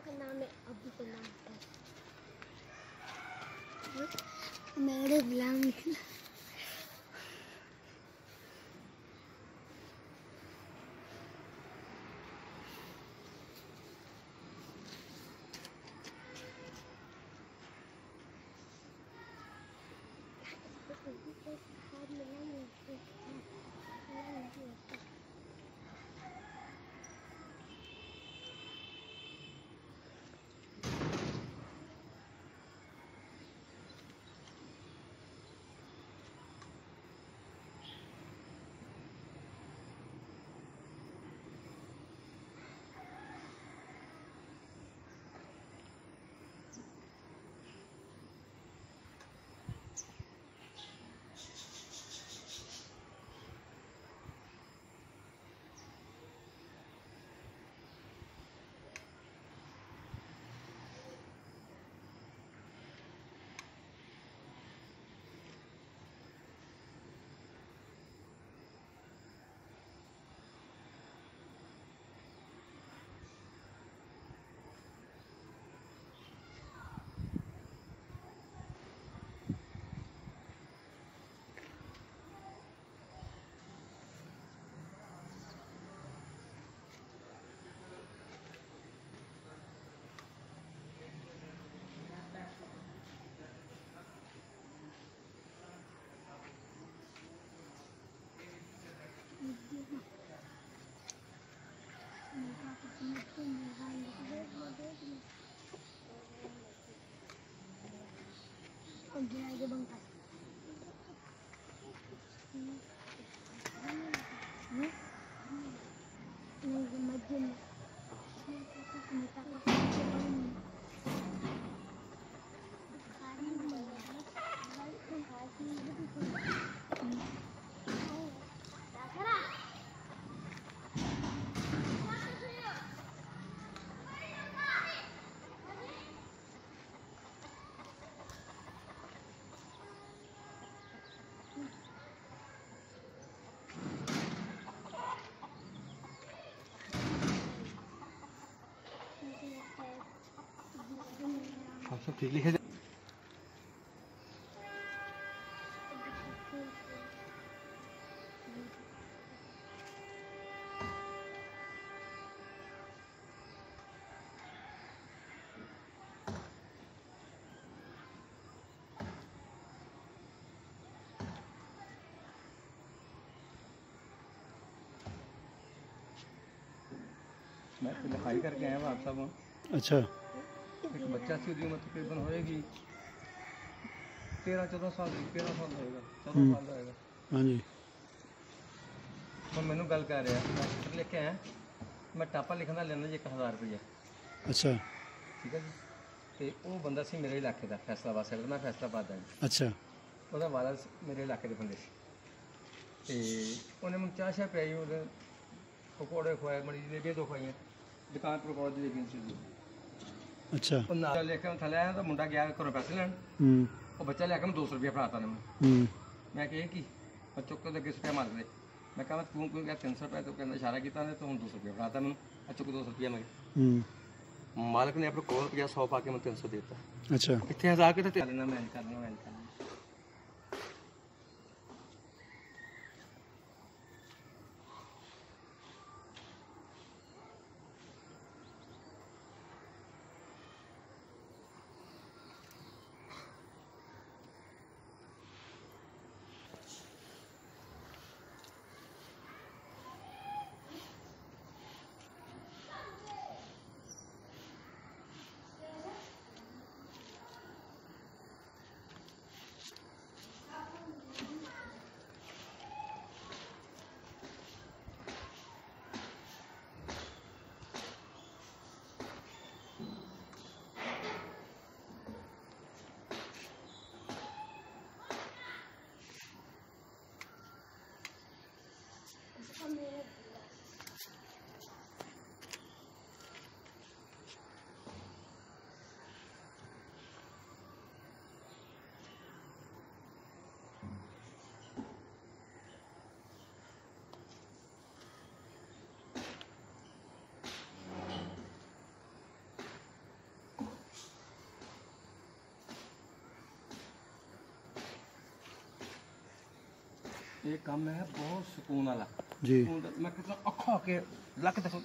का नाम है अबू का नाम है मेरे गुलाम निकला। सब ठीक लिखे मैं तो लिखाई करके आया हूँ आप सब। अच्छा। एक बच्चा सी उम्र तकरीबन होएगी 13-14 साल की, 13 साल होएगा, 14 साल होएगा। हाँ जी। तो मैंने गल कर रहा मैं लेके आया, मैं टापा लिखन का लेना जी 1000 रुपया। अच्छा ठीक है जी। तो वो बंदा सी मेरे इलाके का फैसलाबाद साइड, मैं फैसलाबाद दा। अच्छा। ਉਹਦਾ ਵਾਲਾ ਮੇਰੇ ਇਲਾਕੇ ਦੇ ਬੰਦੇ ਸੀ ਤੇ ਉਹਨੇ ਮੈਨੂੰ ਚਾਹ ਸ਼ਾਹ ਪਿਆਈ, ਉਹਦੇ ਪਕੌੜੇ ਖਵਾਏ, ਮੜੀ ਜਲੇਬੀਆਂ ਤੋਂ ਖਵਾਈਆਂ, ਦੁਕਾਨ ਪਰ ਪਕੌੜੇ ਜਲੇਬੀਆਂ ਸੀ। अच्छा ਉਹ ਨਾਲ ਲੈ ਕੇ ਮੈਂ ਥੱਲੇ ਆਇਆ ਤਾਂ ਮੁੰਡਾ ਗਿਆ ਘਰੋਂ ਪੈਸੇ ਲੈਣ। ਉਹ ਬੱਚਾ ਲੈ ਕੇ ਮੈਂ 200 ਰੁਪਇਆ ਫੜਾਤਾ ਉਹਨੂੰ। ਮੈਂ ਕਿਹਾ ਕੀ ਮੈਂ ਚੁੱਕ ਕੇ ਅੱਗੇ ਸੁੱਟਿਆ ਮਾਰ ਦੇ। ਮੈਂ ਕਿਹਾ ਤੂੰ ਕਿਉਂ ਕਿਹਾ 300 ਰੁਪਏ ਤੋਂ ਕਹਿੰਦਾ ਇਸ਼ਾਰਾ ਕੀਤਾ ਨੇ, ਤਾਂ ਹੁਣ 200 ਰੁਪਇਆ ਫੜਾਤਾ ਮੈਨੂੰ। ਆ ਚੁੱਕ 200 ਰੁਪਇਆ ਮੈਂ ਮਾਲਕ ਨੇ ਆਪਣੇ ਕੋਲ ਰੁਪਇਆ 100 ਪਾ ਕੇ ਮੈਨੂੰ 300 ਦੇ ਦਿੱਤਾ। ਅੱਛਾ ਇੱਥੇ 1000 ਕਿਤੇ ਤੇ ਲੈਣਾ, ਮੈਂ ਕਰਨਾ ਮੈਂ ਕਰਨਾ। ਇਹ ਕੰਮ ਹੈ ਬਹੁਤ ਸਕੂਨ ਵਾਲਾ जी ਸਕੂਨ ਦਾ- ਮੈਂ ਕਿਹਾ ਔਖਾ ਹੋ ਕੇ ਲੱਕ ਤੱਕ